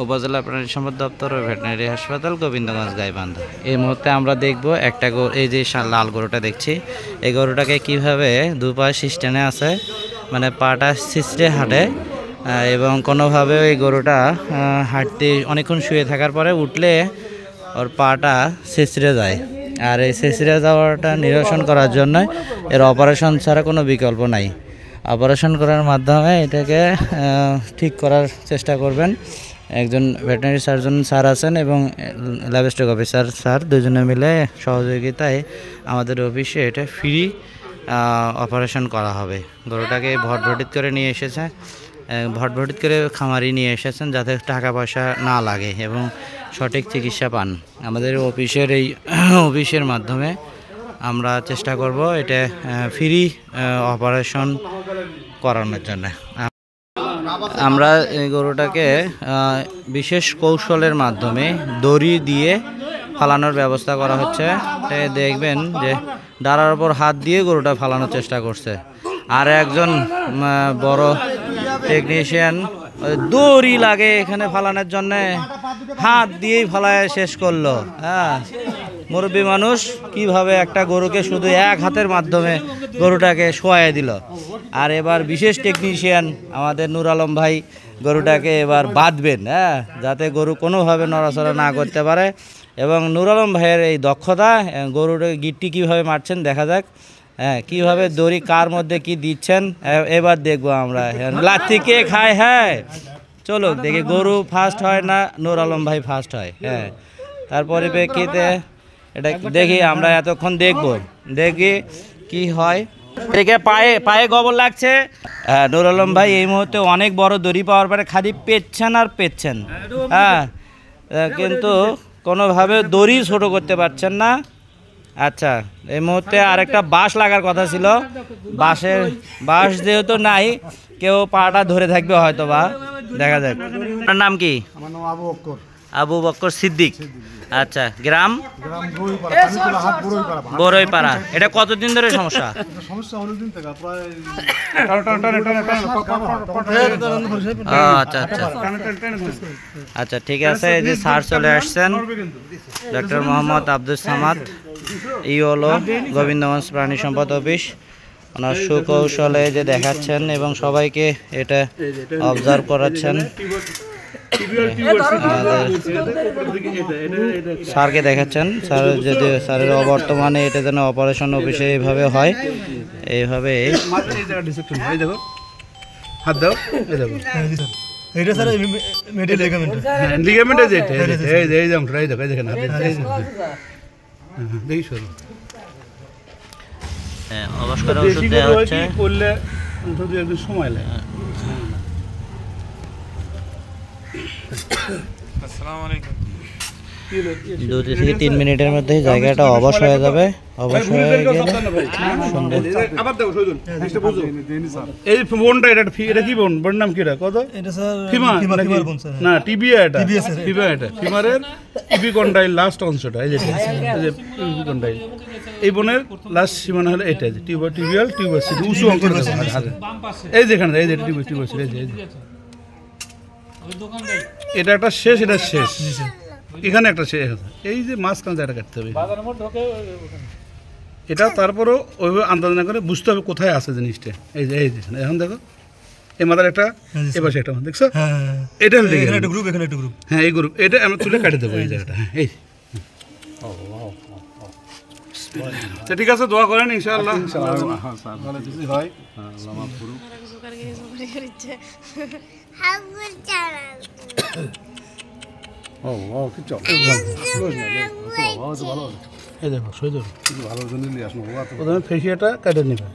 উপজেলা প্রাণী সম্পদ দপ্তর ও ভেটেরিনারি হাসপাতাল, গোবিন্দগঞ্জ গাইবান্ধা। এই মুহূর্তে আমরা দেখব একটা এই যে লাল গরুটা দেখছি, এই গরুটাকে কিভাবে দুপাশ সিস্টেমে আছে, মানে পাটা সিস্টে হাঁটে এবং কোনোভাবে ওই গরুটা হাঁটতে অনেকক্ষণ শুয়ে থাকার পরে উঠলে ওর পাটা ছিঁচড়ে যায়। আর এই ছিঁচড়ে যাওয়াটা নিরসন করার জন্য এর অপারেশন ছাড়া কোনো বিকল্প নাই। অপারেশন করার মাধ্যমে এটাকে ঠিক করার চেষ্টা করবেন। একজন ভেটেরিনারি সার্জন স্যার আছেন এবং ল্যাবস্টক অফিসার স্যার, দুজনে মিলে সহযোগিতায় আমাদের অফিসে এটা ফ্রি অপারেশন করা হবে। গরুটাকে ভটভটিত করে নিয়ে এসেছে, ভটভটিত করে খামারি নিয়ে এসেছেন যাতে টাকা পয়সা না লাগে এবং সঠিক চিকিৎসা পান। আমাদের অফিসের এই অফিসের মাধ্যমে আমরা চেষ্টা করব এটা ফ্রি অপারেশন করানোর জন্য। আমরা এই গরুটাকে বিশেষ কৌশলের মাধ্যমে দড়ি দিয়ে ফালানোর ব্যবস্থা করা হচ্ছে। দেখবেন যে ডালার উপর হাত দিয়ে গরুটা ফালানোর চেষ্টা করছে, আর একজন বড় টেকনিশিয়ান দড়ি লাগে এখানে ফালানোর জন্য, হাত দিয়েই ফালায় শেষ করলো। হ্যাঁ, মুরব্বী মানুষ কিভাবে একটা গরুকে শুধু এক হাতের মাধ্যমে গরুটাকে শোয়াই দিল। আর এবার বিশেষ টেকনিশিয়ান আমাদের নূর আলম ভাই গরুটাকে এবার বাঁধবেন, হ্যাঁ, যাতে গরু কোনোভাবে নড়াচড়া না করতে পারে। এবং নূর আলম ভাইয়ের এই দক্ষতা, গরুর গিট্টি কীভাবে মারছেন দেখা যাক। হ্যাঁ, কীভাবে দড়ি কার মধ্যে কি দিচ্ছেন এবার দেখবো আমরা। লাথি কে খায়? হ্যাঁ, চলো দেখি গরু ফার্স্ট হয় না নূর আলম ভাই ফার্স্ট হয়। হ্যাঁ, তার পরিপ্রেক্ষিতে এটা দেখি আমরা এতক্ষণ দেখি কি হয়। দেখে পায়ে গোবর লাগছে। নূর আলম ভাই এই মুহূর্তে অনেক বড় দড়ি পাওয়ার পরে খালি পেচ্ছেন। হ্যাঁ, কিন্তু কোনোভাবে দড়ি ছোট করতে পারছেন না। আচ্ছা, এই মুহূর্তে আরেকটা বাঁশ লাগার কথা ছিল, বাঁশ যেহেতু নাই, কেউ পাটা ধরে থাকবে হয়তো বা, দেখা যাক। আপনার নাম কি? আবু বক্কর সিদ্দিক। আচ্ছা, গ্রাম বড়ইপাড়া। এটা কতদিন ধরে সমস্যা? আচ্ছা, ঠিক আছে। এই যে স্যার চলে আসছেন, ডক্টর মোহাম্মদ আব্দুল সামাদ, ইওলো, গোবিন্দগঞ্জ প্রাণী সম্পদ অফিস। ওনার সুকৌশলে যে দেখাচ্ছেন এবং সবাইকে এটা অবজার্ভ করাচ্ছেন। স্যারকে দেখাচ্ছেন, স্যার যদি স্যারের বর্তমানে এটা যেন অপারেশন অফিসে এইভাবে হয়, এইভাবে হাত দাও, এটা স্যার মেডিকেল লিগামেন্ট, লিগামেন্ট আছে এটা, এই যে অংশটা, এই দেখো, দেখেন দেখি শুরু। হ্যাঁ, অবশ্যই ওষুধ দেওয়া হচ্ছে, করলে যদি একটু সময় লাগে। আসসালামু আলাইকুম। 2 থেকে 3 মিনিটের মধ্যে জায়গাটা অবশ হয়ে যাবে। অবশ হয়ে গেলে আবার দেখো সজল, এই বোনটা এটা কি বোন? বোন নাম কি? এটা কত? এটা স্যার ফিমার বোন স্যার, না টিবিয়া। এটা ফিমারের টিবি কন্ডাইল লাস্ট অংশটা, এই যে টিবি কন্ডাইল। এই বোনের লাস্ট সীমানা হলো এটা, যে টিবিয়াল টিউবারসিটি উঁচু অংশ। এই যেখানে এই যে টিউবারসিটি, এই যে এটা একটা শেষ, এটা শেষ, এখানে একটা শেষ। এই যে মাঝখানে জায়গা কাটতে হবে এটা, তারপরও ওইভাবে আন্দাজ না করে বুঝতে হবে কোথায় আছে জিনিসটা। এই যে এখন দেখো, এই মাথার একটা, এবার একটা দেখছো, এটা একটা গ্রুপ, এখানে একটা গ্রুপ। হ্যাঁ, এই গ্রুপ, এটা আমরা তুলে কাটে দেবো এই জায়গাটা। হ্যাঁ, এই ঠিক আছে, দোয়া করেন ইনশাআল্লাহ হয়। এই দেখো সজল, ভালো জন্য নিয়ে আসবো। প্রথমে ফেসিয়াটা কেটে নেবে।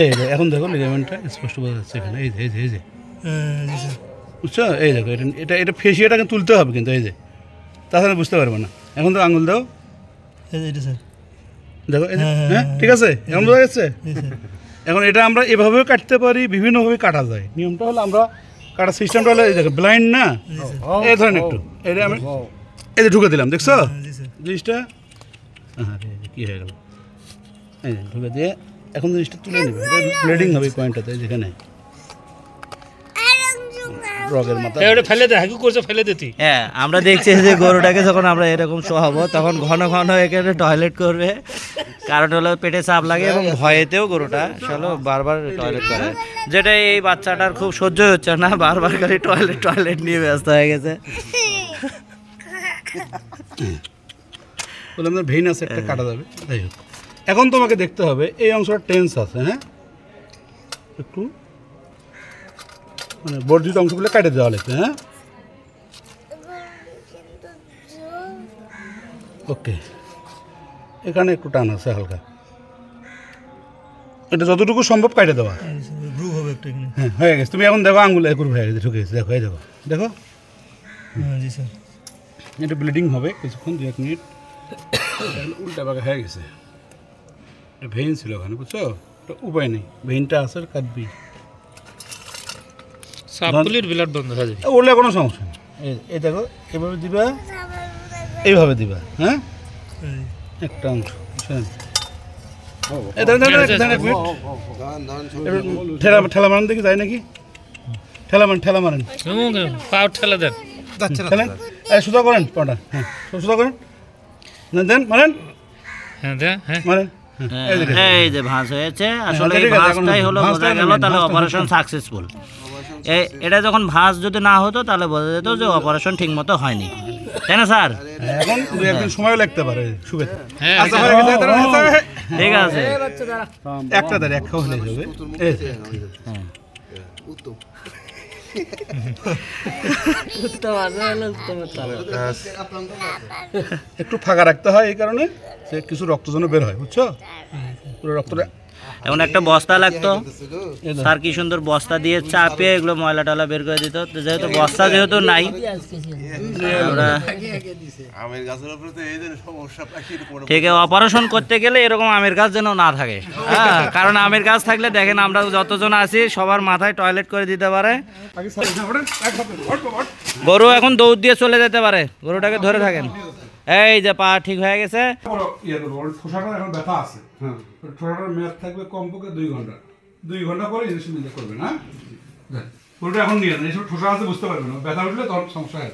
এই এখন দেখো লিগামেন্টটা স্পষ্ট বোঝা যাচ্ছে এখানে। এই যে বুঝছো, এই দেখো, এটা ফেসিয়াটাকে তুলতে হবে কিন্তু, এই যে, তাছাড়া বুঝতে পারবে না। এখন তো আঙুল দাও, দেখো, হ্যাঁ ঠিক আছে, এখন বোঝা যাচ্ছে। এখন এটা আমরা এভাবেও কাটতে পারি, বিভিন্নভাবে কাটা যায়। নিয়মটা হলো, আমরা কাটার সিস্টেমটা হলো, এই দেখো ব্লাইন্ড না, এই ধরেন একটু, এটা আমি এই যে ঢুকে দিলাম, দেখছো জিনিসটা? হ্যাঁ, কী হয়ে গেল, এই যে ঢুকে দিয়ে এখন জিনিসটা তুলে নেবে। ব্লেডিং হবে পয়েন্টটাতে, যেখানে রগের মাথা। ওটা ফেলে দে, হাগু করছে ফেলে দিতি। হ্যাঁ, আমরা দেখছি যে গরুটাকে যখন আমরা এরকম শোয়াবো তখন ঘন ঘন এখানে টয়লেট করবে, কারণ হলো পেটে চাপ লাগে এবং ভয়েতেও গরুটা আসলে বারবার টয়লেট করে, যেটা এই বাচ্চাটার খুব সহ্য হচ্ছে না, বারবার খালি টয়লেট নিয়ে ব্যস্ত হয়ে গেছে। বলে আমাদের ভেইন আছে একটা কাটা যাবে, যাই হোক। এখন তোমাকে দেখতে হবে এই অংশটা টেন্স আছে, হ্যাঁ, একটু মানে বর্ধিত অংশগুলো কাটে দেওয়া লাগছে, হ্যাঁ, ওকে। এখানে একটু টান আছে হালকা, এটা যতটুকু সম্ভব কাটে দেওয়া। গ্রুপ হবে একটা এখানে। হ্যাঁ, হয়ে গেছে। তুমি এখন দেখো আঙুল একুর হয়ে গেছে, ঢুকে গেছে, দেখো, এই দেখো, দেখো, হ্যাঁ জি স্যার। এটা ব্লিডিং হবে কিছুক্ষণ, 2-1 মিনিট। উল্টা বাঁকা হয়ে গেছে, এটা ভেইন ছিল ওখানে, বুঝছো? এটা উপায় নেই, ভেইনটা আছে, কাটবি। সাপগুলির ব্লাড বন্ধ হয়ে যাবে। ওরলে কোনো সমস্যা নেই। এই দেখো, এভাবে দিবা, এইভাবে দিবা, হ্যাঁ, এই। একটা অংশ, বুঝছেন? এই দাঁড়ান, দাঁড়ান, দাঁড়ান, এক মিনিট। ঠেলা মারেন দেখি, যায় নাকি? ঠেলা মারেন, পাও ঠেলে দেন। ঠেলেন। সুতা করেন পাটা, হ্যাঁ, সুতা করেন, দেন, মারেন, হ্যাঁ দে, হ্যাঁ মারেন। এই যে ভাঁজ হয়েছে, আসলে ঠিক এই আছে, ভাঁজটাই হলো ভাঁজটা বোঝা গেল নেবেন, তাহলে ভাঁজটা অপারেশন সাকসেসফুল। এটা যখন ভাঁজ যদি না হতো তাহলে বোঝা যেত যে অপারেশন ঠিক মতো হয়নি, তাই না স্যার? এখন 2-1 দিন সময়ও লাগতে পারে, শুভেচ্ছা। হ্যাঁ, আচ্ছা, হয়ে গেছে, দাঁড়ান, দাঁড়ান। ঠিক আছে। একটা দাঁড়িয়ে এক খাওয়া হলে যাবে। এই যে, হ্যাঁ। একটু ফাঁকা রাখতে হয় এই কারণে যে কিছু রক্ত যেন বের হয়, বুঝছো? পুরো রক্তটা এমন একটা বস্তা লাগতো, স্যার কি সুন্দর বস্তা দিয়ে চাপিয়ে এগুলো ময়লা টয়লা বের করে দিত। তো যেহেতু বস্তা যেহেতু নাই, আমরা ঠিক অপারেশন করতে গেলে এরকম আমের গাছ যেন না থাকে, হ্যাঁ, কারণ আমের গাছ থাকলে দেখেন আমরা যতজন আছি সবার মাথায় টয়লেট করে দিতে পারে, গরু এখন দৌড় দিয়ে চলে যেতে পারে, গরুটাকে ধরে থাকেন। এই যে পা ঠিক হয়ে গেছে, ঠোসাটা এখন ব্যথা আছে, হ্যাঁ, ঠোসাটার মেয়াদ থাকবে কমপক্ষে 2 ঘন্টা। 2 ঘন্টা পরে ইনজেকশন দিতে করবেন, হ্যাঁ। গরুটা এখন নিয়ে যান, এইসব ঠোসা আছে বুঝতে পারবেন না, ব্যথা উঠলে তখন সমস্যা হয়।